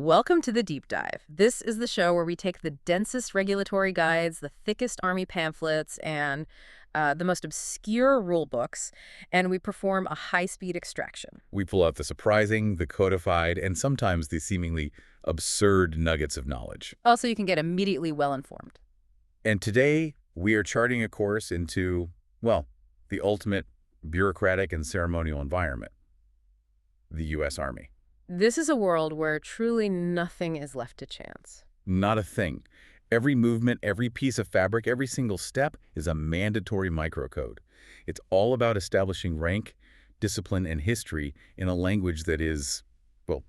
Welcome to the Deep Dive. This is the show where we take the densest regulatory guides, the thickest Army pamphlets, and the most obscure rule books, and we perform a high-speed extraction. We pull out the surprising, the codified, and sometimes the seemingly absurd nuggets of knowledge. Also, you can get immediately well-informed. And today, we are charting a course into, well, the ultimate bureaucratic and ceremonial environment, the U.S. Army. This is a world where truly nothing is left to chance. Not a thing. Every movement, every piece of fabric, every single step is a mandatory microcode. It's all about establishing rank, discipline, and history in a language that is, well,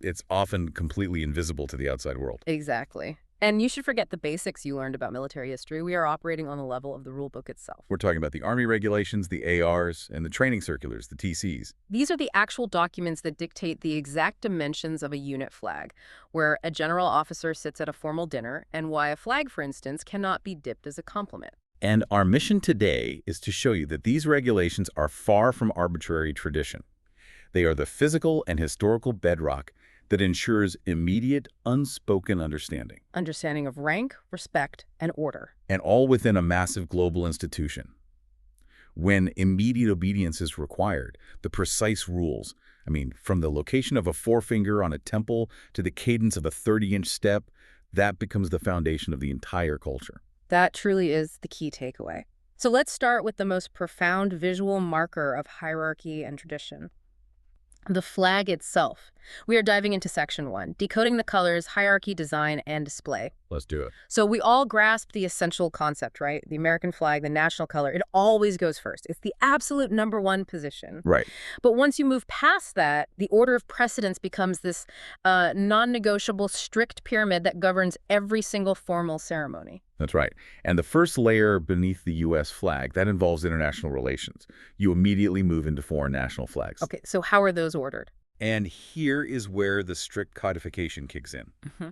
it's often completely invisible to the outside world. Exactly. And you should forget the basics you learned about military history. We are operating on the level of the rule book itself. We're talking about the Army regulations, the ARs, and the training circulars, the TCs. These are the actual documents that dictate the exact dimensions of a unit flag, where a general officer sits at a formal dinner, and why a flag, for instance, cannot be dipped as a compliment. And our mission today is to show you that these regulations are far from arbitrary tradition. They are the physical and historical bedrock that ensures immediate, unspoken understanding. Understanding of rank, respect, and order. And all within a massive global institution. When immediate obedience is required, the precise rules, from the location of a forefinger on a temple to the cadence of a 30-inch step, that becomes the foundation of the entire culture. That truly is the key takeaway. So let's start with the most profound visual marker of hierarchy and tradition. The flag itself. We are diving into Section 1, decoding the colors, hierarchy, design, and display. Let's do it. So we all grasp the essential concept, right? The American flag, the national color, it always goes first. It's the absolute #1 position. Right. But once you move past that, the order of precedence becomes this non-negotiable, strict pyramid that governs every single formal ceremony. That's right. And the first layer beneath the U.S. flag, that involves international relations. You immediately move into foreign national flags. Okay, so how are those ordered? And here is where the strict codification kicks in. Mm-hmm.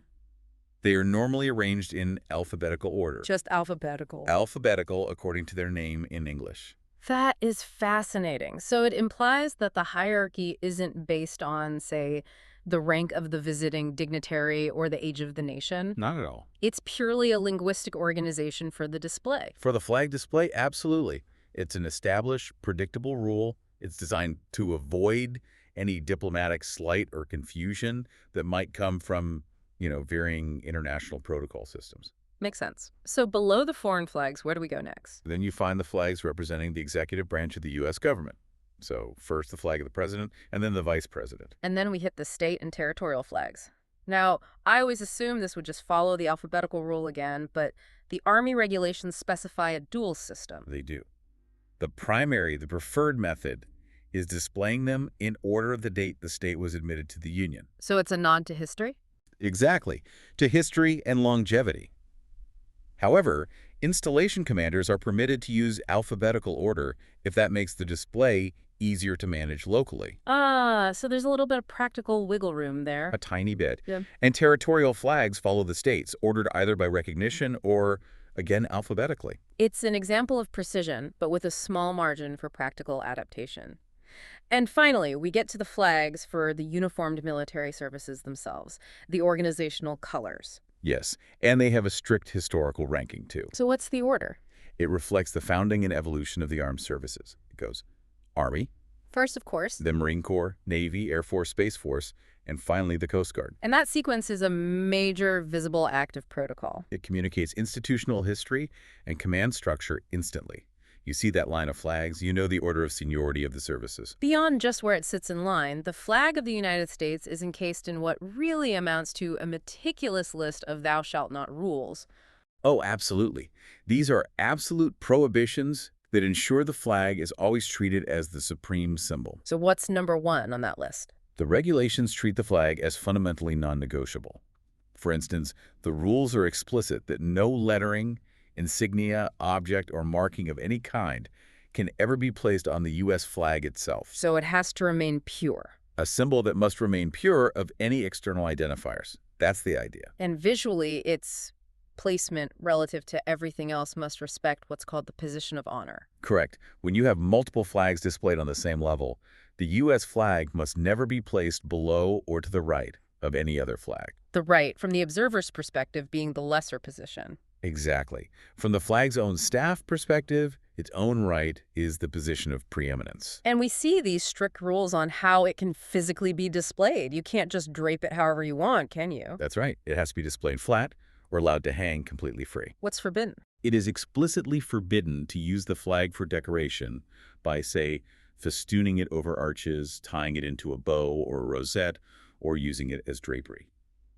They are normally arranged in alphabetical order. Just alphabetical. Alphabetical according to their name in English. That is fascinating. So it implies that the hierarchy isn't based on, say, the rank of the visiting dignitary or the age of the nation. Not at all. It's purely a linguistic organization for the display. For the flag display, absolutely. It's an established, predictable rule. It's designed to avoid any diplomatic slight or confusion that might come from, varying international protocol systems. Makes sense. So below the foreign flags, where do we go next? Then you find the flags representing the executive branch of the U.S. government. So first the flag of the president, and then the vice president. And then we hit the state and territorial flags. Now, I always assumed this would just follow the alphabetical rule again, but the Army regulations specify a dual system. They do. The preferred method is displaying them in order of the date the state was admitted to the Union. So it's a nod to history? Exactly, to history and longevity. However, installation commanders are permitted to use alphabetical order if that makes the display easier to manage locally. So there's a little bit of practical wiggle room there. A tiny bit. Yeah. And territorial flags follow the states, ordered either by recognition or, again, alphabetically. It's an example of precision, but with a small margin for practical adaptation. And finally, we get to the flags for the uniformed military services themselves, the organizational colors. Yes, and they have a strict historical ranking, too. So what's the order? It reflects the founding and evolution of the armed services. It goes Army, First, of course. the Marine Corps, Navy, Air Force, Space Force, and finally the Coast Guard. And that sequence is a major visible act of protocol. It communicates institutional history and command structure instantly. You see that line of flags, you know the order of seniority of the services. Beyond just where it sits in line, the flag of the United States is encased in what really amounts to a meticulous list of thou shalt not rules. Oh, absolutely. These are absolute prohibitions that ensure the flag is always treated as the supreme symbol. So what's #1 on that list? The regulations treat the flag as fundamentally non-negotiable. For instance, the rules are explicit that no lettering, insignia, object, or marking of any kind can ever be placed on the U.S. flag itself. So it has to remain pure. A symbol that must remain pure of any external identifiers. That's the idea. And visually, its placement relative to everything else must respect what's called the position of honor. Correct. When you have multiple flags displayed on the same level, the U.S. flag must never be placed below or to the right. of any other flag. The right, from the observer's perspective, being the lesser position. Exactly. From the flag's own staff perspective, its own right is the position of preeminence. And we see these strict rules on how it can physically be displayed. You can't just drape it however you want, can you? That's right. It has to be displayed flat or allowed to hang completely free. What's forbidden? It is explicitly forbidden to use the flag for decoration by, say, festooning it over arches, tying it into a bow or a rosette, or using it as drapery.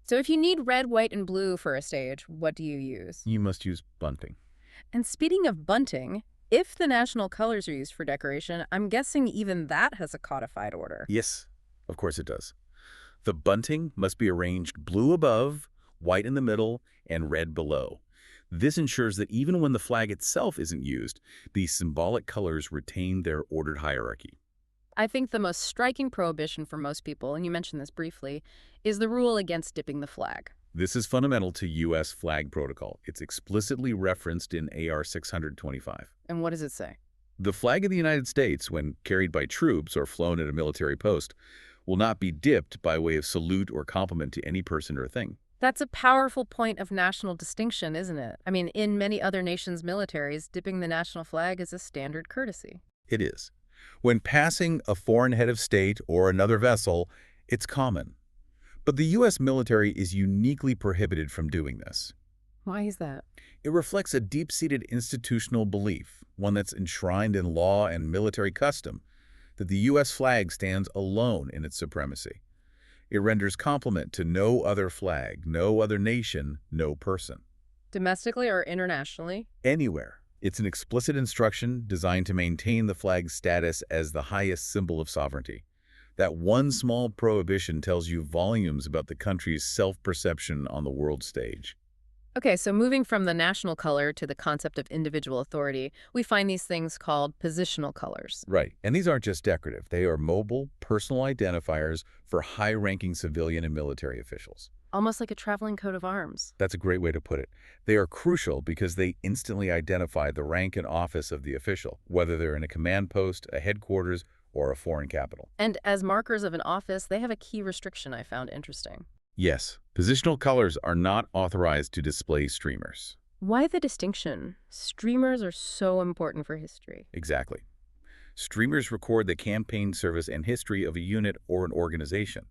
So if you need red, white, and blue for a stage, what do you use? You must use bunting. And speaking of bunting, if the national colors are used for decoration, I'm guessing even that has a codified order. Yes, of course it does. The bunting must be arranged blue above, white in the middle, and red below. This ensures that even when the flag itself isn't used, the symbolic colors retain their ordered hierarchy. I think the most striking prohibition for most people, and you mentioned this briefly, is the rule against dipping the flag. This is fundamental to U.S. flag protocol. It's explicitly referenced in AR 625. And what does it say? The flag of the United States, when carried by troops or flown at a military post, will not be dipped by way of salute or compliment to any person or thing. That's a powerful point of national distinction, isn't it? I mean, in many other nations' militaries, dipping the national flag is a standard courtesy. It is. When passing a foreign head of state or another vessel, it's common. But the U.S. military is uniquely prohibited from doing this. Why is that? It reflects a deep-seated institutional belief, one that's enshrined in law and military custom, that the U.S. flag stands alone in its supremacy. It renders compliment to no other flag, no other nation, no person. Domestically or internationally? Anywhere. It's an explicit instruction designed to maintain the flag's status as the highest symbol of sovereignty. That one small prohibition tells you volumes about the country's self-perception on the world stage. Okay, so moving from the national color to the concept of individual authority, we find these things called positional colors. Right, and these aren't just decorative. They are mobile, personal identifiers for high-ranking civilian and military officials. Almost like a traveling coat of arms. That's a great way to put it. They are crucial because they instantly identify the rank and office of the official, whether they're in a command post, a headquarters, or a foreign capital. And as markers of an office, they have a key restriction I found interesting. Yes, positional colors are not authorized to display streamers. Why the distinction? Streamers are so important for history. Exactly. Streamers record the campaign service and history of a unit or an organization.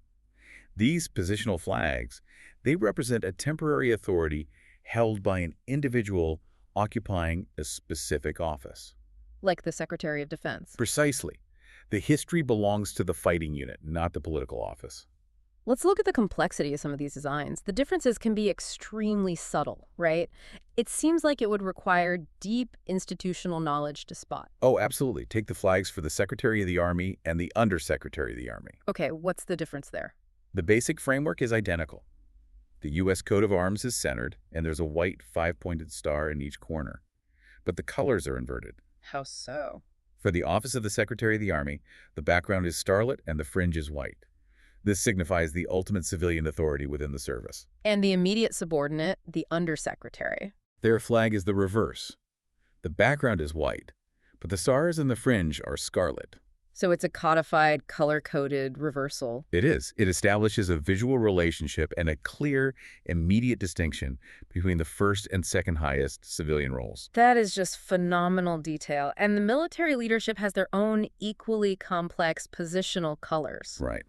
These positional flags, they represent a temporary authority held by an individual occupying a specific office. Like the Secretary of Defense. Precisely. The history belongs to the fighting unit, not the political office. Let's look at the complexity of some of these designs. The differences can be extremely subtle, right? It seems like it would require deep institutional knowledge to spot. Oh, absolutely. Take the flags for the Secretary of the Army and the Undersecretary of the Army. Okay, what's the difference there? The basic framework is identical. The U.S. coat of arms is centered, and there's a white five-pointed star in each corner. But the colors are inverted. How so? For the Office of the Secretary of the Army, the background is scarlet and the fringe is white. This signifies the ultimate civilian authority within the service. And the immediate subordinate, the Undersecretary. Their flag is the reverse. The background is white, but the stars and the fringe are scarlet. So it's a codified, color-coded reversal. It is. It establishes a visual relationship and a clear, immediate distinction between the first and second highest civilian roles. That is just phenomenal detail. And the military leadership has their own equally complex positional colors. Right.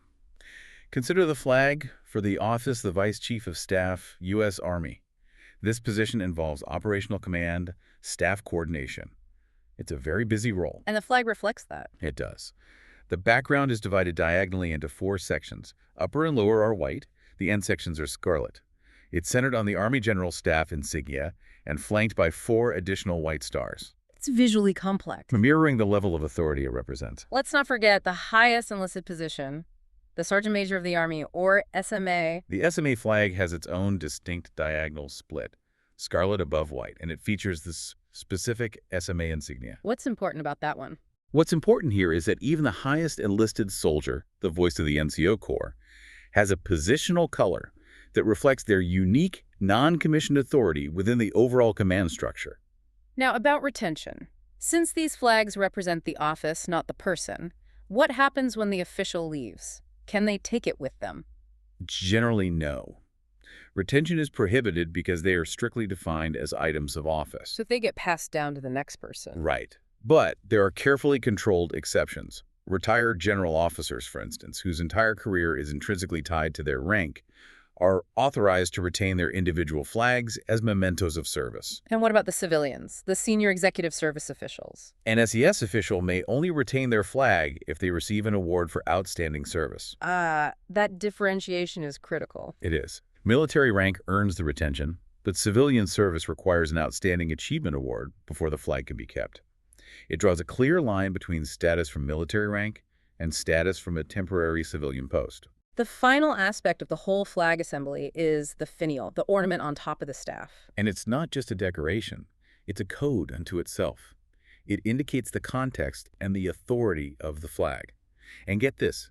Consider the flag for the Office of the Vice Chief of Staff, U.S. Army. This position involves operational command, staff coordination. It's a very busy role. And the flag reflects that. It does. The background is divided diagonally into 4 sections. Upper and lower are white. The end sections are scarlet. It's centered on the Army General Staff insignia and flanked by 4 additional white stars. It's visually complex. Mirroring the level of authority it represents. Let's not forget the highest enlisted position, the Sergeant Major of the Army, or SMA. The SMA flag has its own distinct diagonal split, scarlet above white, and it features this specific SMA insignia. What's important about that one? What's important here is that even the highest enlisted soldier, the voice of the NCO Corps, has a positional color that reflects their unique, non-commissioned authority within the overall command structure. Now, about retention. Since these flags represent the office, not the person, what happens when the official leaves? Can they take it with them? Generally, no. Retention is prohibited because they are strictly defined as items of office. So they get passed down to the next person. Right. But there are carefully controlled exceptions. Retired general officers, for instance, whose entire career is intrinsically tied to their rank, are authorized to retain their individual flags as mementos of service. And what about the civilians, the senior executive service officials? An SES official may only retain their flag if they receive an award for outstanding service. That differentiation is critical. It is. Military rank earns the retention, but civilian service requires an outstanding achievement award before the flag can be kept. It draws a clear line between status from military rank and status from a temporary civilian post. The final aspect of the whole flag assembly is the finial, the ornament on top of the staff. And it's not just a decoration. It's a code unto itself. It indicates the context and the authority of the flag. And get this,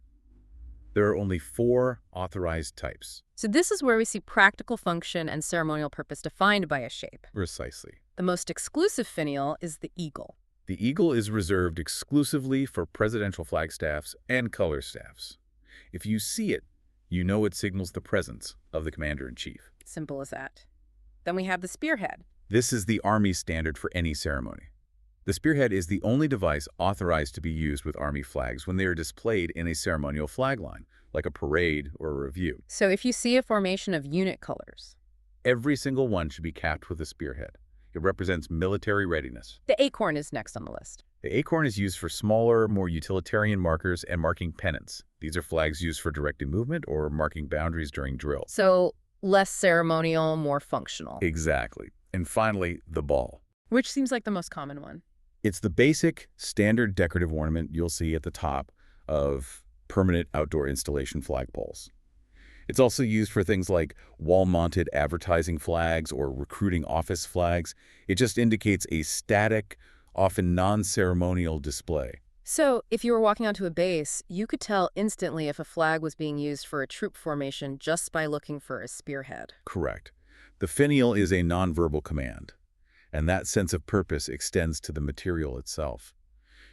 there are only 4 authorized types. So this is where we see practical function and ceremonial purpose defined by a shape. Precisely. The most exclusive finial is the eagle. The eagle is reserved exclusively for presidential flag staffs and color staffs. If you see it, you know it signals the presence of the commander-in-chief. Simple as that. Then we have the spearhead. This is the Army standard for any ceremony. The spearhead is the only device authorized to be used with Army flags when they are displayed in a ceremonial flag line, like a parade or a review. So if you see a formation of unit colors, Every single one should be capped with a spearhead. It represents military readiness. the acorn is next on the list. The acorn is used for smaller, more utilitarian markers and marking pennants. These are flags used for directing movement or marking boundaries during drill. So less ceremonial, more functional. Exactly. And finally, the ball. Which seems like the most common one. It's the basic, standard decorative ornament you'll see at the top of permanent outdoor installation flagpoles. It's also used for things like wall-mounted advertising flags or recruiting office flags. It just indicates a static, often non-ceremonial display. So if you were walking onto a base, you could tell instantly if a flag was being used for a troop formation just by looking for a spearhead. Correct. The finial is a nonverbal command, and that sense of purpose extends to the material itself.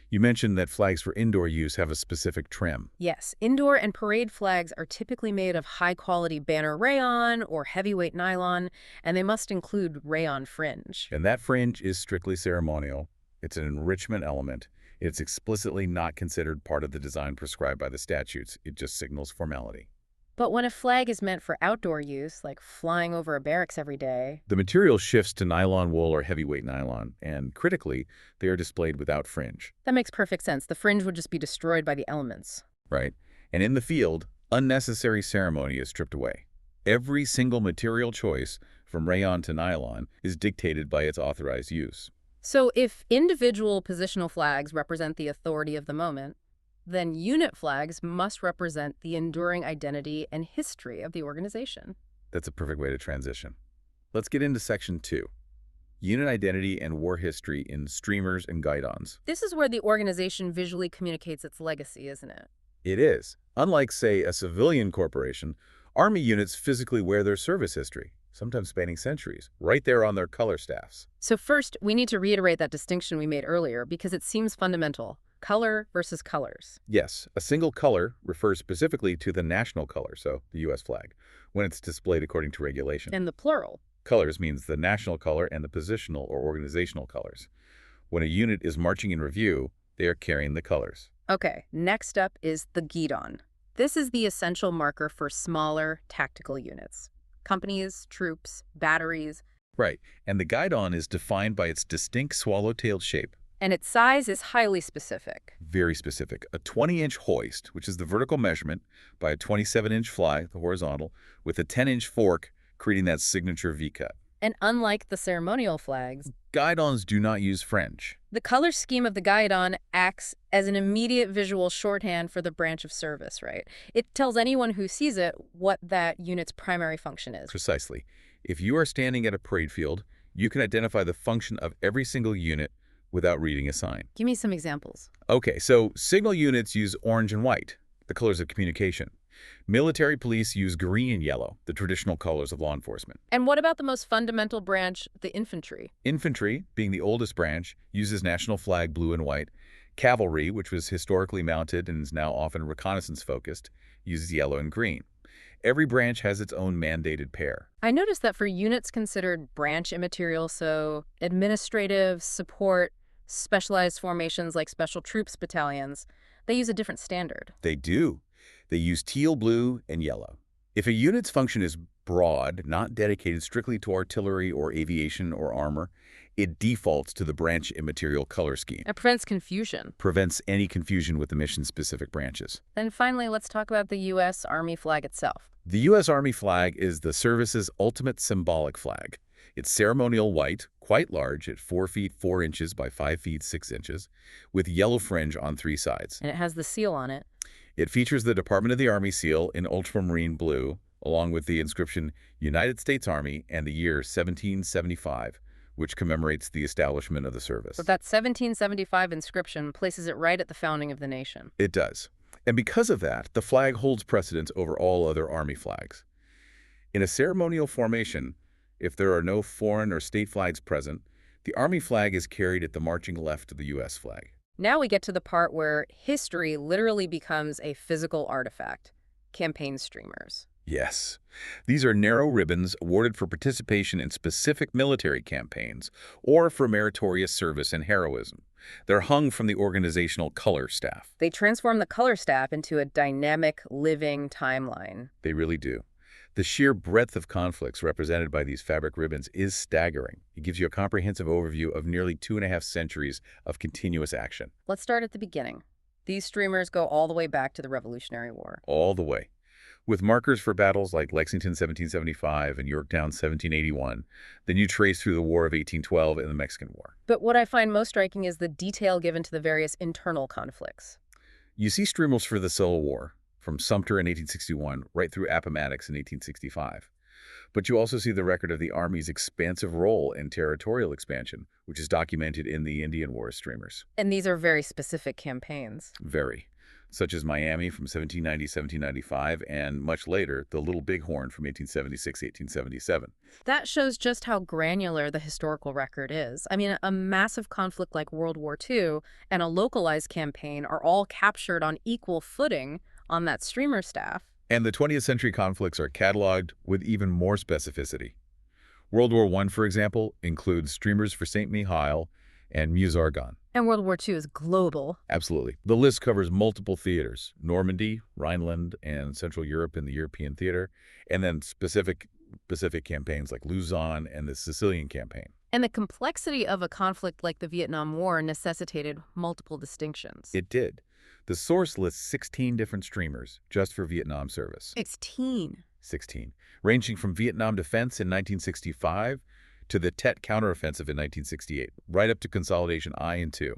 You mentioned that flags for indoor use have a specific trim. Yes, indoor and parade flags are typically made of high-quality banner rayon or heavyweight nylon, and they must include rayon fringe. And that fringe is strictly ceremonial. It's an enrichment element. It's explicitly not considered part of the design prescribed by the statutes. It just signals formality. But when a flag is meant for outdoor use, like flying over a barracks every day, The material shifts to nylon wool or heavyweight nylon, and critically, they are displayed without fringe, that makes perfect sense. The fringe would just be destroyed by the elements. right? And in the field, unnecessary ceremony is stripped away. Every single material choice, from rayon to nylon, is dictated by its authorized use. So if individual positional flags represent the authority of the moment, then unit flags must represent the enduring identity and history of the organization. That's a perfect way to transition. Let's get into Section 2. Unit identity and war history in streamers and guidons. This is where the organization visually communicates its legacy, isn't it? It is. Unlike, say, a civilian corporation, Army units physically wear their service history, sometimes spanning centuries, right there on their color staffs. So first, we need to reiterate that distinction we made earlier because it seems fundamental. Color versus colors. Yes, a single color refers specifically to the national color, so the U.S. flag, when it's displayed according to regulation. And the plural. Colors means the national color and the positional or organizational colors. When a unit is marching in review, they are carrying the colors. Okay, next up is the Guidon. This is the essential marker for smaller tactical units. Companies, troops, batteries. Right, and the guidon is defined by its distinct swallow-tailed shape. And its size is highly specific. Very specific. A 20-inch hoist, which is the vertical measurement, by a 27-inch fly, the horizontal, with a 10-inch fork, creating that signature V-cut. And unlike the ceremonial flags, Guidons do not use French. the color scheme of the Guidon acts as an immediate visual shorthand for the branch of service, right? It tells anyone who sees it what that unit's primary function is. Precisely. If you are standing at a parade field, you can identify the function of every single unit without reading a sign. Give me some examples. Okay, so signal units use orange and white, the colors of communication. Military police use green and yellow, the traditional colors of law enforcement. And what about the most fundamental branch, the infantry? Infantry, being the oldest branch, uses national flag blue and white. Cavalry, which was historically mounted and is now often reconnaissance-focused, uses yellow and green. Every branch has its own mandated pair. I noticed that for units considered branch immaterial, so administrative, support, specialized formations like special troops battalions, they use a different standard. They do. They use teal, blue, and yellow. If a unit's function is broad, not dedicated strictly to artillery or aviation or armor, it defaults to the branch immaterial color scheme. It prevents confusion. Prevents any confusion with the mission-specific branches. Then finally, let's talk about the U.S. Army flag itself. The U.S. Army flag is the service's ultimate symbolic flag. It's ceremonial white, quite large at 4 feet 4 inches by 5 feet 6 inches, with yellow fringe on 3 sides. And it has the seal on it. It features the Department of the Army seal in ultramarine blue, along with the inscription United States Army and the year 1775, which commemorates the establishment of the service. But that 1775 inscription places it right at the founding of the nation. It does. And because of that, the flag holds precedence over all other Army flags. In a ceremonial formation, if there are no foreign or state flags present, the Army flag is carried at the marching left of the U.S. flag. Now we get to the part where history literally becomes a physical artifact: campaign streamers. Yes. These are narrow ribbons awarded for participation in specific military campaigns or for meritorious service and heroism. They're hung from the organizational color staff. They transform the color staff into a dynamic, living timeline. They really do. The sheer breadth of conflicts represented by these fabric ribbons is staggering. It gives you a comprehensive overview of nearly 2.5 centuries of continuous action. Let's start at the beginning. These streamers go all the way back to the Revolutionary War. All the way. With markers for battles like Lexington 1775 and Yorktown 1781, then you trace through the War of 1812 and the Mexican War. But what I find most striking is the detail given to the various internal conflicts. You see streamers for the Civil War, from Sumter in 1861 right through Appomattox in 1865. But you also see the record of the Army's expansive role in territorial expansion, which is documented in the Indian War streamers. And these are very specific campaigns. Very. Such as Miami from 1790 to 1795, and much later, the Little Bighorn from 1876 to 1877. That shows just how granular the historical record is. I mean, a massive conflict like World War II and a localized campaign are all captured on equal footing on that streamer staff. And the 20th century conflicts are cataloged with even more specificity. World War I, for example, includes streamers for St. Mihiel and Meuse-Argonne. And World War II is global. Absolutely. The list covers multiple theaters: Normandy, Rhineland, and Central Europe in the European theater, and then specific campaigns like Luzon and the Sicilian campaign. And the complexity of a conflict like the Vietnam War necessitated multiple distinctions. It did. The source lists 16 different streamers just for Vietnam service. 16. 16. Ranging from Vietnam defense in 1965 to the Tet counteroffensive in 1968, right up to Consolidation I and II.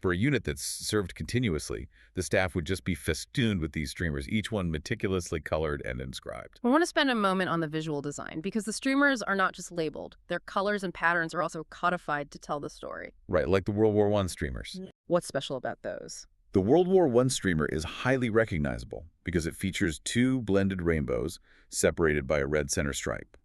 For a unit that's served continuously, the staff would just be festooned with these streamers, each one meticulously colored and inscribed. I want to spend a moment on the visual design, because the streamers are not just labeled. Their colors and patterns are also codified to tell the story. Right, like the World War I streamers. What's special about those? The World War I streamer is highly recognizable because it features 2 blended rainbows separated by a red center stripe.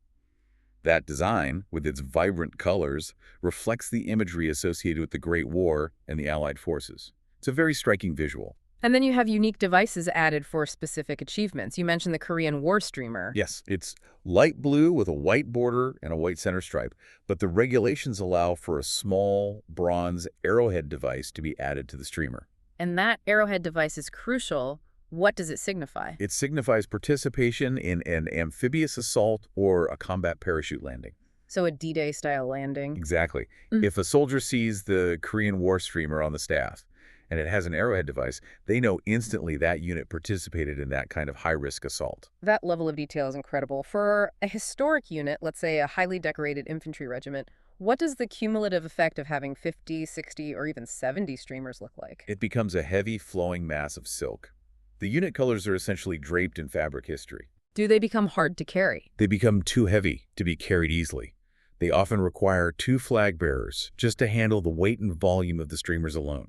That design, with its vibrant colors, reflects the imagery associated with the Great War and the Allied forces. It's a very striking visual. And then you have unique devices added for specific achievements. You mentioned the Korean War streamer. Yes, it's light blue with a white border and a white center stripe, but the regulations allow for a small bronze arrowhead device to be added to the streamer. And that arrowhead device is crucial. What does it signify? It signifies participation in an amphibious assault or a combat parachute landing. So a D-Day style landing. Exactly. If a soldier sees the Korean War streamer on the staff and it has an arrowhead device, they know instantly that unit participated in that kind of high-risk assault. That level of detail is incredible. For a historic unit, let's say a highly decorated infantry regiment, what does the cumulative effect of having 50, 60, or even 70 streamers look like? It becomes a heavy, flowing mass of silk. The unit colors are essentially draped in fabric history. Do they become hard to carry? They become too heavy to be carried easily. They often require 2 flag bearers just to handle the weight and volume of the streamers alone.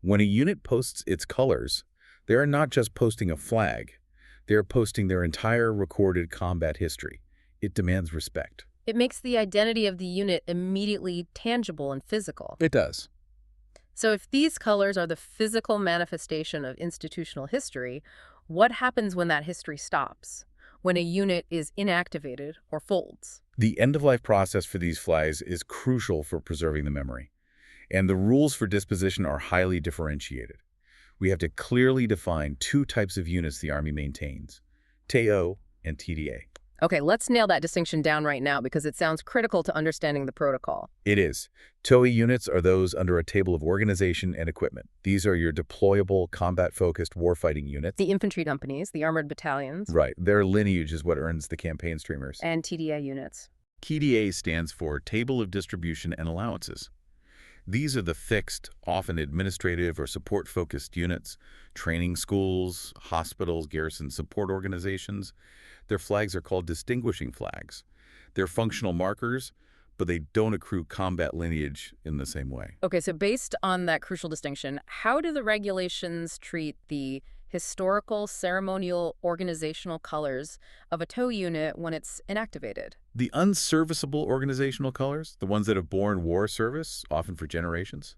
When a unit posts its colors, they are not just posting a flag. They are posting their entire recorded combat history. It demands respect. It makes the identity of the unit immediately tangible and physical. It does. So if these colors are the physical manifestation of institutional history, what happens when that history stops? when a unit is inactivated or folds. The end-of-life process for these flags is crucial for preserving the memory, and the rules for disposition are highly differentiated. We have to clearly define two types of units the Army maintains, TO and TDA. Okay, let's nail that distinction down right now because it sounds critical to understanding the protocol. It is. TOE units are those under a table of organization and equipment. These are your deployable, combat-focused warfighting units. The infantry companies, the armored battalions. Right. Their lineage is what earns the campaign streamers. And TDA units. TDA stands for Table of Distribution and Allowances. These are the fixed, often administrative or support-focused units, training schools, hospitals, garrison support organizations. Their flags are called distinguishing flags. They're functional markers, but they don't accrue combat lineage in the same way. Okay, so based on that crucial distinction, how do the regulations treat the historical, ceremonial, organizational colors of a TOE unit when it's inactivated? The unserviceable organizational colors, the ones that have borne war service, often for generations,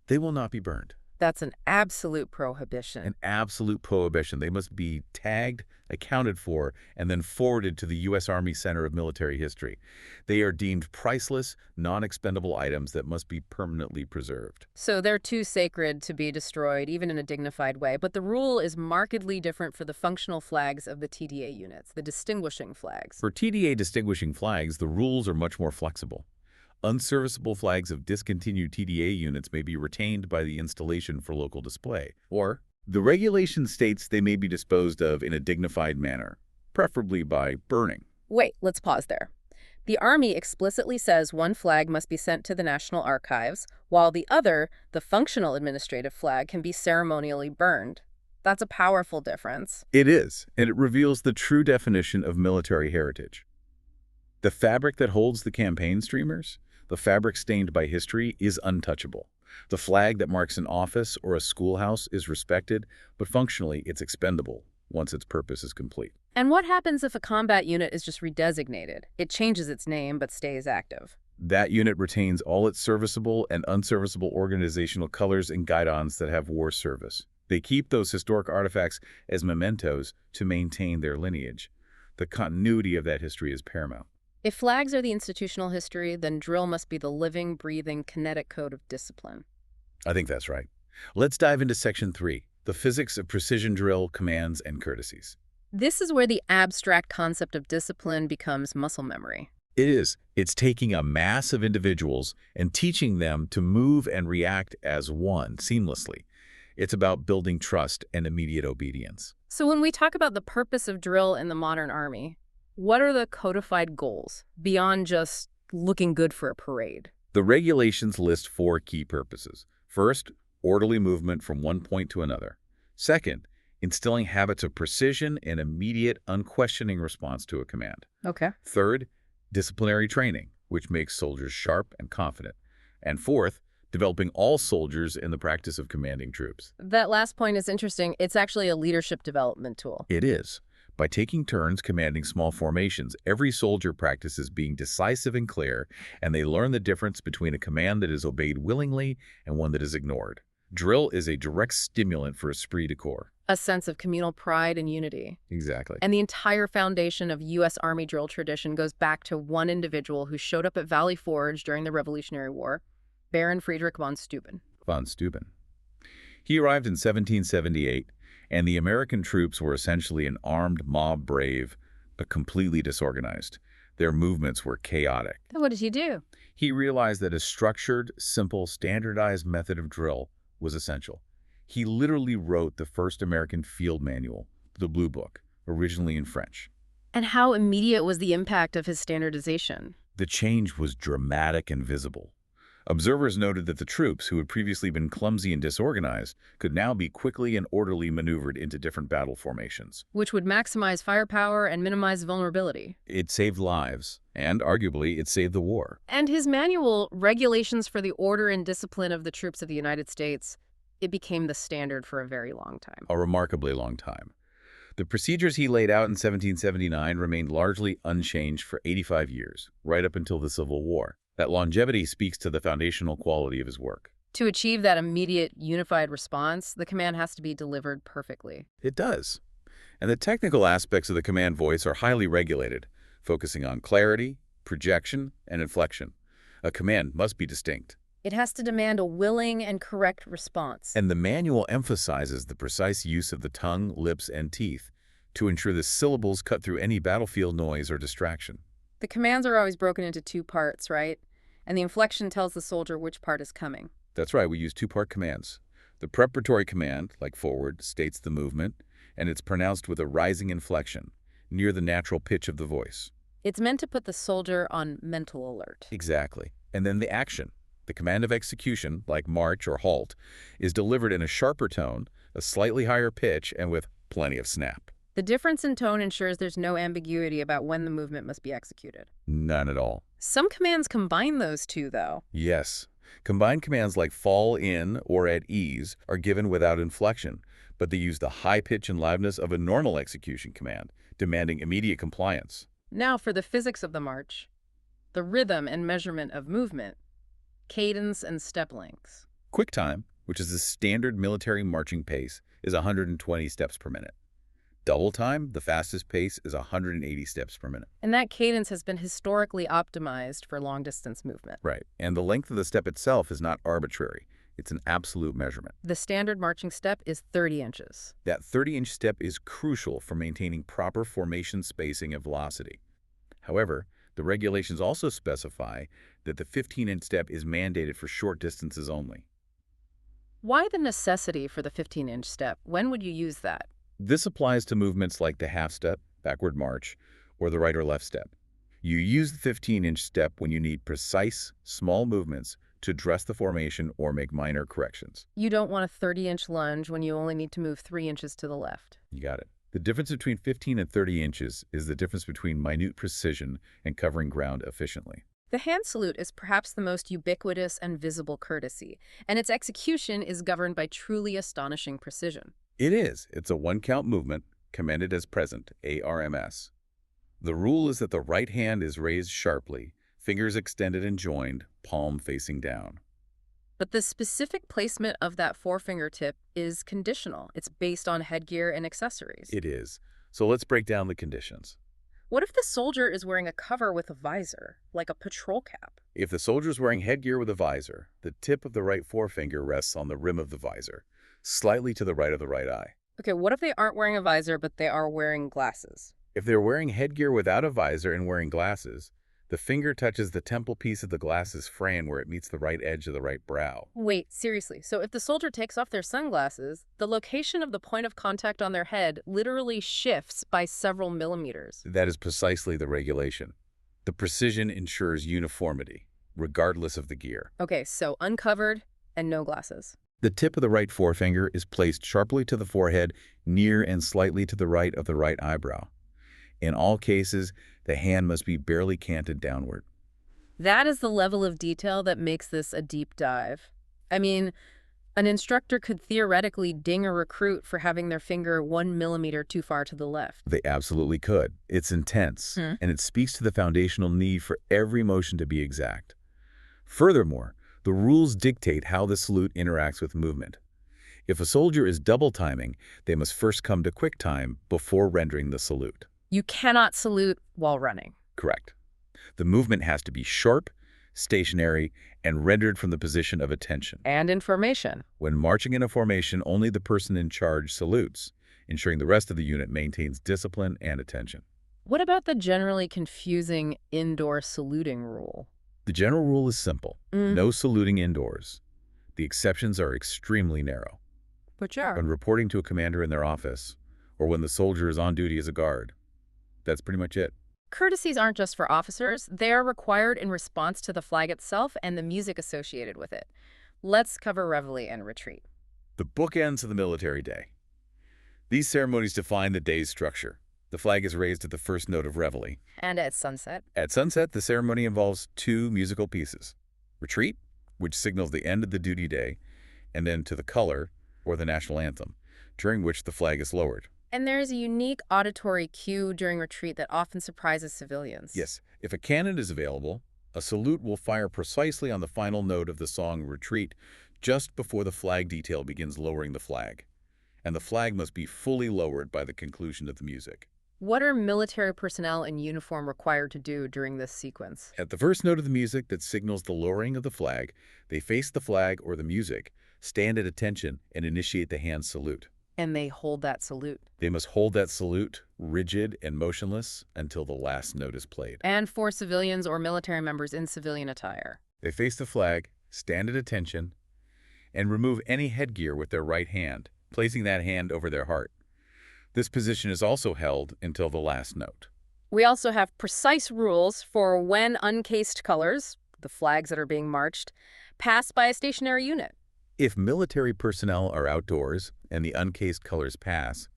they will not be burned. That's an absolute prohibition. An absolute prohibition. They must be tagged, accounted for, and then forwarded to the U.S. Army Center of Military History. They are deemed priceless, non-expendable items that must be permanently preserved. So they're too sacred to be destroyed, even in a dignified way. But the rule is markedly different for the functional flags of the TDA units, the distinguishing flags. For TDA distinguishing flags, the rules are much more flexible. Unserviceable flags of discontinued TDA units may be retained by the installation for local display, or the regulation states they may be disposed of in a dignified manner, preferably by burning. Wait, let's pause there. The Army explicitly says one flag must be sent to the National Archives, while the other, the functional administrative flag, can be ceremonially burned. That's a powerful difference. It is, and it reveals the true definition of military heritage. The fabric that holds the campaign streamers, the fabric stained by history, is untouchable. The flag that marks an office or a schoolhouse is respected, but functionally it's expendable once its purpose is complete. And what happens if a combat unit is just redesignated? It changes its name but stays active. That unit retains all its serviceable and unserviceable organizational colors and guidons that have war service. They keep those historic artifacts as mementos to maintain their lineage. The continuity of that history is paramount. If flags are the institutional history, then drill must be the living, breathing, kinetic code of discipline. I think that's right. Let's dive into Section 3, the physics of precision drill, commands, and courtesies. This is where the abstract concept of discipline becomes muscle memory. It is. It's taking a mass of individuals and teaching them to move and react as one seamlessly. It's about building trust and immediate obedience. So when we talk about the purpose of drill in the modern Army, what are the codified goals beyond just looking good for a parade? The regulations list 4 key purposes. First, orderly movement from one point to another. Second, instilling habits of precision and immediate, unquestioning response to a command. Okay. Third, disciplinary training, which makes soldiers sharp and confident. And fourth, developing all soldiers in the practice of commanding troops. That last point is interesting. It's actually a leadership development tool. It is. By taking turns commanding small formations, every soldier practices being decisive and clear, and they learn the difference between a command that is obeyed willingly and one that is ignored. Drill is a direct stimulant for esprit de corps. A sense of communal pride and unity. Exactly. And the entire foundation of U.S. Army drill tradition goes back to one individual who showed up at Valley Forge during the Revolutionary War, Baron Friedrich von Steuben. Von Steuben. He arrived in 1778, and the American troops were essentially an armed mob brave, but completely disorganized. Their movements were chaotic. What did he do? He realized that a structured, simple, standardized method of drill was essential. He literally wrote the first American field manual, the Blue Book, originally in French. And how immediate was the impact of his standardization? The change was dramatic and visible. Observers noted that the troops, who had previously been clumsy and disorganized, could now be quickly and orderly maneuvered into different battle formations. Which would maximize firepower and minimize vulnerability. It saved lives, and arguably, it saved the war. And his manual, Regulations for the Order and Discipline of the Troops of the United States, it became the standard for a very long time. A remarkably long time. The procedures he laid out in 1779 remained largely unchanged for 85 years, right up until the Civil War. That longevity speaks to the foundational quality of his work. To achieve that immediate, unified response, the command has to be delivered perfectly. It does. And the technical aspects of the command voice are highly regulated, focusing on clarity, projection, and inflection. A command must be distinct. It has to demand a willing and correct response. And the manual emphasizes the precise use of the tongue, lips, and teeth to ensure the syllables cut through any battlefield noise or distraction. The commands are always broken into two parts, right? And the inflection tells the soldier which part is coming. That's right, we use two-part commands. The preparatory command, like forward, states the movement, and it's pronounced with a rising inflection, near the natural pitch of the voice. It's meant to put the soldier on mental alert. Exactly. And then the action. The command of execution, like march or halt, is delivered in a sharper tone, a slightly higher pitch, and with plenty of snap. The difference in tone ensures there's no ambiguity about when the movement must be executed. None at all. Some commands combine those two, though. Yes. Combined commands like fall in or at ease are given without inflection, but they use the high pitch and loudness of a normal execution command, demanding immediate compliance. Now for the physics of the march. The rhythm and measurement of movement. Cadence and step lengths. Quick time, which is the standard military marching pace, is 120 steps per minute. Double time, the fastest pace, is 180 steps per minute. And that cadence has been historically optimized for long-distance movement. Right. And the length of the step itself is not arbitrary. It's an absolute measurement. The standard marching step is 30 inches. That 30-inch step is crucial for maintaining proper formation spacing and velocity. However, the regulations also specify that the 15-inch step is mandated for short distances only. Why the necessity for the 15-inch step? When would you use that? This applies to movements like the half step, backward march, or the right or left step. You use the 15-inch step when you need precise, small movements to dress the formation or make minor corrections. You don't want a 30-inch lunge when you only need to move 3 inches to the left. You got it. The difference between 15 and 30 inches is the difference between minute precision and covering ground efficiently. The hand salute is perhaps the most ubiquitous and visible courtesy, and its execution is governed by truly astonishing precision. It is. It's a one-count movement, commanded as present, ARMS. The rule is that the right hand is raised sharply, fingers extended and joined, palm facing down. But the specific placement of that forefinger tip is conditional. It's based on headgear and accessories. It is. So let's break down the conditions. What if the soldier is wearing a cover with a visor, like a patrol cap? If the soldier is wearing headgear with a visor, the tip of the right forefinger rests on the rim of the visor, slightly to the right of the right eye. Okay, what if they aren't wearing a visor, but they are wearing glasses? If they're wearing headgear without a visor and wearing glasses, the finger touches the temple piece of the glasses frame where it meets the right edge of the right brow. Wait, seriously, so if the soldier takes off their sunglasses, the location of the point of contact on their head literally shifts by several millimeters. That is precisely the regulation. The precision ensures uniformity, regardless of the gear. Okay, so uncovered and no glasses. The tip of the right forefinger is placed sharply to the forehead, near and slightly to the right of the right eyebrow. In all cases, the hand must be barely canted downward. That is the level of detail that makes this a deep dive. I mean, an instructor could theoretically ding a recruit for having their finger 1 millimeter too far to the left. They absolutely could. It's intense, and it speaks to the foundational need for every motion to be exact. Furthermore, the rules dictate how the salute interacts with movement. If a soldier is double timing, they must first come to quick time before rendering the salute. You cannot salute while running. Correct. The movement has to be sharp, stationary, and rendered from the position of attention. And information. When marching in a formation, only the person in charge salutes, ensuring the rest of the unit maintains discipline and attention. What about the generally confusing indoor saluting rule? The general rule is simple. No saluting indoors. The exceptions are extremely narrow. Which are? When reporting to a commander in their office, or when the soldier is on duty as a guard. That's pretty much it. Courtesies aren't just for officers. They are required in response to the flag itself and the music associated with it. Let's cover reveille and retreat. The bookends of the military day. These ceremonies define the day's structure. The flag is raised at the first note of reveille. And at sunset? At sunset, the ceremony involves two musical pieces. Retreat, which signals the end of the duty day, and then to the color, or the national anthem, during which the flag is lowered. And there is a unique auditory cue during retreat that often surprises civilians. Yes, if a cannon is available, a salute will fire precisely on the final note of the song Retreat, just before the flag detail begins lowering the flag. and the flag must be fully lowered by the conclusion of the music. What are military personnel in uniform required to do during this sequence? At the first note of the music that signals the lowering of the flag, they face the flag or the music, stand at attention, and initiate the hand salute. And they hold that salute. They must hold that salute, rigid and motionless, until the last note is played. And for civilians or military members in civilian attire? They face the flag, stand at attention, and remove any headgear with their right hand, placing that hand over their heart. This position is also held until the last note. We also have precise rules for when uncased colors, the flags that are being marched, pass by a stationary unit. If military personnel are outdoors and the uncased colors pass,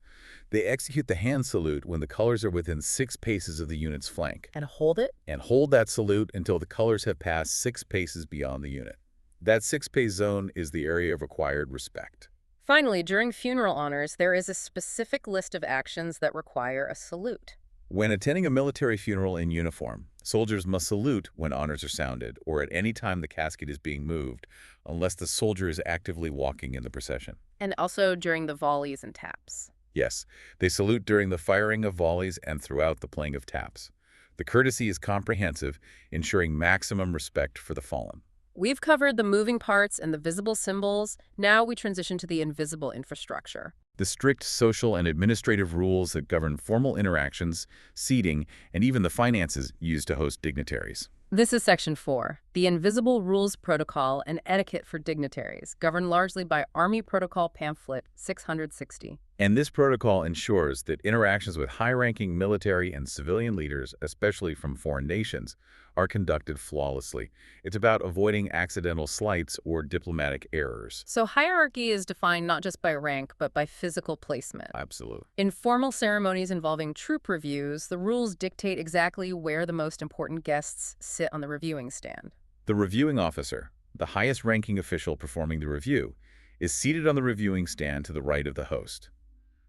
they execute the hand salute when the colors are within 6 paces of the unit's flank. And hold it? And hold that salute until the colors have passed 6 paces beyond the unit. That 6-pace zone is the area of required respect. Finally, during funeral honors, there is a specific list of actions that require a salute. When attending a military funeral in uniform, soldiers must salute when honors are sounded or at any time the casket is being moved, unless the soldier is actively walking in the procession. And also during the volleys and taps. Yes, they salute during the firing of volleys and throughout the playing of taps. The courtesy is comprehensive, ensuring maximum respect for the fallen. We've covered the moving parts and the visible symbols. Now we transition to the invisible infrastructure. The strict social and administrative rules that govern formal interactions, seating, and even the finances used to host dignitaries. This is Section 4, the Invisible Rules Protocol and Etiquette for Dignitaries, governed largely by Army Protocol Pamphlet 660. And this protocol ensures that interactions with high-ranking military and civilian leaders, especially from foreign nations, are conducted flawlessly. It's about avoiding accidental slights or diplomatic errors. So hierarchy is defined not just by rank, but by physical placement. Absolutely. In formal ceremonies involving troop reviews, the rules dictate exactly where the most important guests sit on the reviewing stand. The reviewing officer, the highest-ranking official performing the review, is seated on the reviewing stand to the right of the host.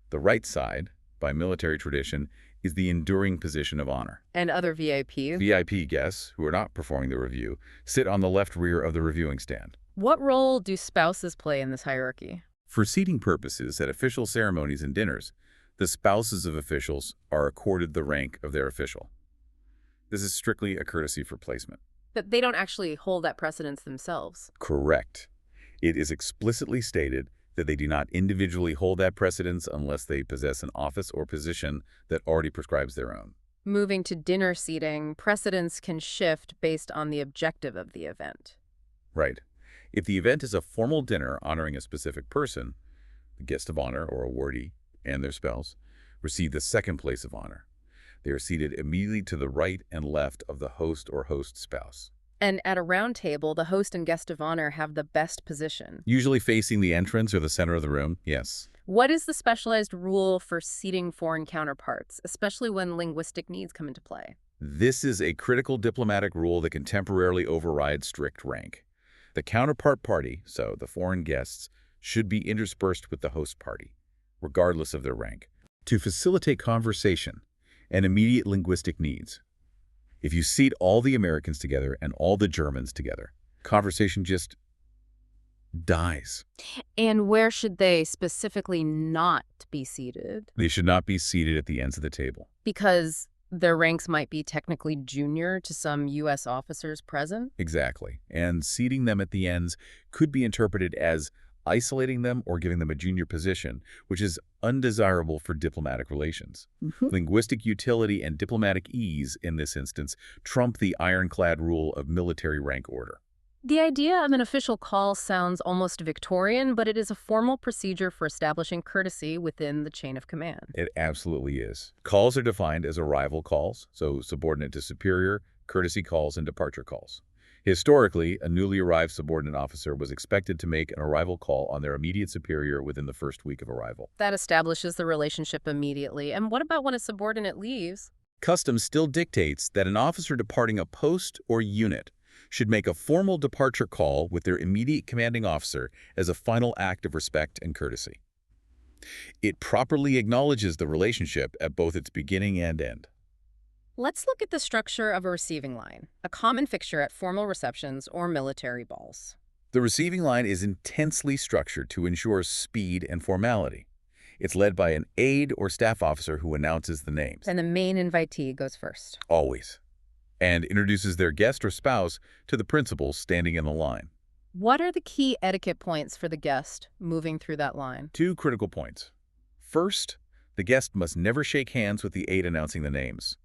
The right side, by military tradition, is the enduring position of honor. And other VIPs? VIP guests, who are not performing the review, sit on the left rear of the reviewing stand. What role do spouses play in this hierarchy? For seating purposes at official ceremonies and dinners, the spouses of officials are accorded the rank of their official. This is strictly a courtesy for placement. But they don't actually hold that precedence themselves. Correct. It is explicitly stated that they do not individually hold that precedence unless they possess an office or position that already prescribes their own. Moving to dinner seating, precedence can shift based on the objective of the event. Right. If the event is a formal dinner honoring a specific person, the guest of honor or awardee and their spouse receive the second place of honor. They are seated immediately to the right and left of the host or host spouse. And at a round table, the host and guest of honor have the best position. Usually facing the entrance or the center of the room, yes. What is the specialized rule for seating foreign counterparts, especially when linguistic needs come into play? This is a critical diplomatic rule that can temporarily override strict rank. The counterpart party, so the foreign guests, should be interspersed with the host party, regardless of their rank, to facilitate conversation and immediate linguistic needs. If you seat all the Americans together and all the Germans together, conversation just dies. And where should they specifically not be seated? They should not be seated at the ends of the table. Because their ranks might be technically junior to some U.S. officers present? Exactly. And seating them at the ends could be interpreted as isolating them or giving them a junior position, which is undesirable for diplomatic relations. Linguistic utility and diplomatic ease, in this instance, trump the ironclad rule of military rank order. The idea of an official call sounds almost Victorian, but it is a formal procedure for establishing courtesy within the chain of command. It absolutely is. Calls are defined as arrival calls, so subordinate to superior, courtesy calls, and departure calls. Historically, a newly arrived subordinate officer was expected to make an arrival call on their immediate superior within the first week of arrival. That establishes the relationship immediately. And what about when a subordinate leaves? Custom still dictates that an officer departing a post or unit should make a formal departure call with their immediate commanding officer as a final act of respect and courtesy. It properly acknowledges the relationship at both its beginning and end. Let's look at the structure of a receiving line, a common fixture at formal receptions or military balls. The receiving line is intensely structured to ensure speed and formality. It's led by an aide or staff officer who announces the names. And the main invitee goes first. Always. And introduces their guest or spouse to the principals standing in the line. What are the key etiquette points for the guest moving through that line? 2 critical points. First, the guest must never shake hands with the aide announcing the names.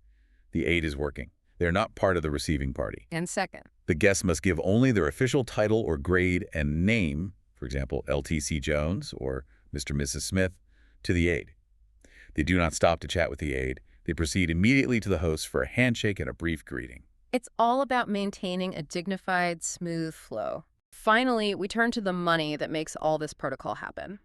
The aide is working. They're not part of the receiving party. And second, The guest must give only their official title or grade and name, for example, LTC Jones or Mr. and Mrs. Smith, to the aide. They do not stop to chat with the aide. They proceed immediately to the host for a handshake and a brief greeting. it's all about maintaining a dignified, smooth flow. Finally, we turn to the money that makes all this protocol happen.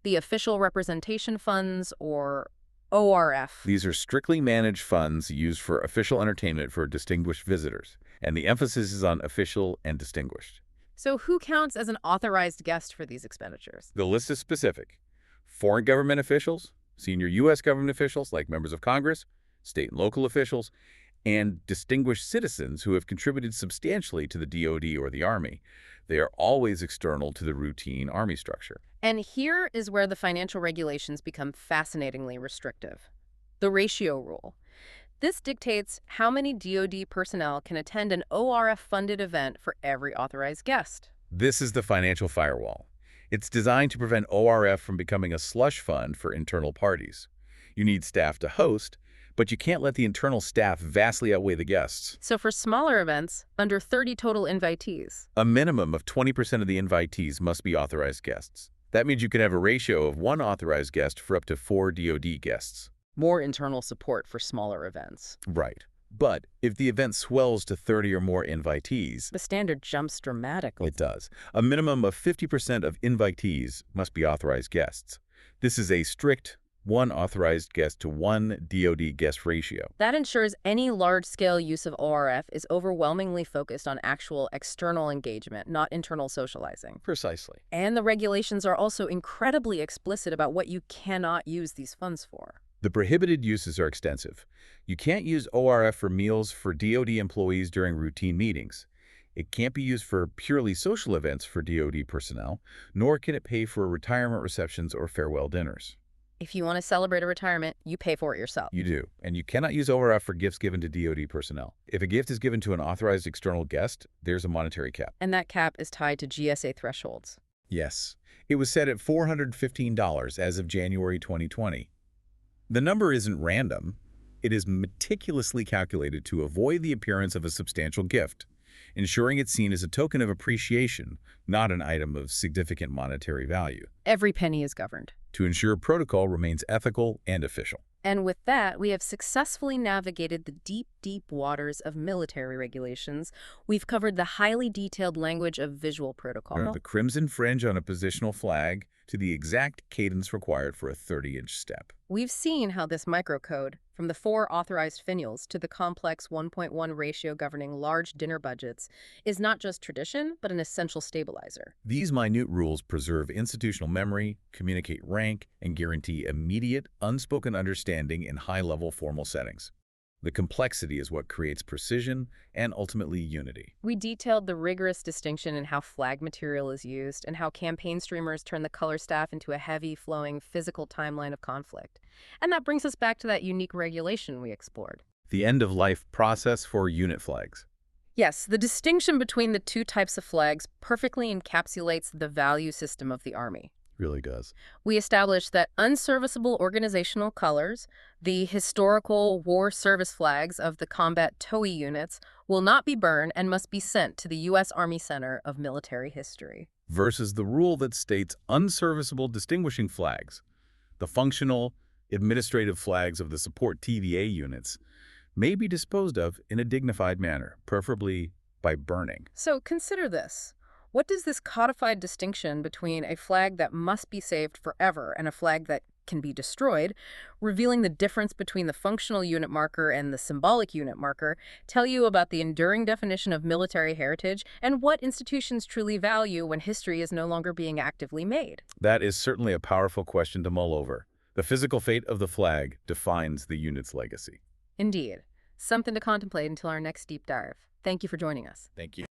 The official representation funds, or ORF. These are strictly managed funds used for official entertainment for distinguished visitors, and the emphasis is on official and distinguished. So who counts as an authorized guest for these expenditures? The list is specific. Foreign government officials, senior U.S. government officials like members of Congress, state and local officials, and distinguished citizens who have contributed substantially to the DoD or the Army. They are always external to the routine Army structure. And here is where the financial regulations become fascinatingly restrictive. The ratio rule. This dictates how many DoD personnel can attend an ORF-funded event for every authorized guest. This is the financial firewall. It's designed to prevent ORF from becoming a slush fund for internal parties. You need staff to host, but you can't let the internal staff vastly outweigh the guests. So for smaller events, under 30 total invitees. A minimum of 20% of the invitees must be authorized guests. That means you can have a ratio of 1 authorized guest for up to 4 DoD guests. More internal support for smaller events. Right. But if the event swells to 30 or more invitees, The standard jumps dramatically. it does. A minimum of 50% of invitees must be authorized guests. This is a strict 1 authorized guest to 1 DoD guest ratio. That ensures any large-scale use of ORF is overwhelmingly focused on actual external engagement, not internal socializing. Precisely. And the regulations are also incredibly explicit about what you cannot use these funds for. The prohibited uses are extensive. You can't use ORF for meals for DoD employees during routine meetings. It can't be used for purely social events for DoD personnel, nor can it pay for retirement receptions or farewell dinners. If you want to celebrate a retirement, you pay for it yourself. You do, and you cannot use ORF for gifts given to DoD personnel. If a gift is given to an authorized external guest, there's a monetary cap. And that cap is tied to GSA thresholds. Yes, it was set at $415 as of January 2020. The number isn't random. It is meticulously calculated to avoid the appearance of a substantial gift, ensuring it's seen as a token of appreciation, not an item of significant monetary value, Every penny is governed. to ensure protocol remains ethical and official. And with that, we have successfully navigated the deep, deep waters of military regulations. We've covered the highly detailed language of visual protocol. The crimson fringe on a positional flag to the exact cadence required for a 30-inch step. We've seen how this microcode, from the 4 authorized finials to the complex 1.1 ratio governing large dinner budgets, is not just tradition, but an essential stabilizer. These minute rules preserve institutional memory, communicate rank, and guarantee immediate, unspoken understanding in high-level formal settings. The complexity is what creates precision and ultimately unity. We detailed the rigorous distinction in how flag material is used and how campaign streamers turn the color staff into a heavy, flowing, physical timeline of conflict. And that brings us back to that unique regulation we explored. The end-of-life process for unit flags. Yes, the distinction between the 2 types of flags perfectly encapsulates the value system of the Army. Really does. We established that unserviceable organizational colors, the historical war service flags of the combat TOE units, will not be burned and must be sent to the U.S. Army Center of Military History. Versus the rule that states unserviceable distinguishing flags, the functional, administrative flags of the support TVA units, may be disposed of in a dignified manner, preferably by burning. So consider this. What does this codified distinction between a flag that must be saved forever and a flag that can be destroyed, revealing the difference between the functional unit marker and the symbolic unit marker, tell you about the enduring definition of military heritage and what institutions truly value when history is no longer being actively made? That is certainly a powerful question to mull over. The physical fate of the flag defines the unit's legacy. Indeed. Something to contemplate until our next deep dive. Thank you for joining us. Thank you.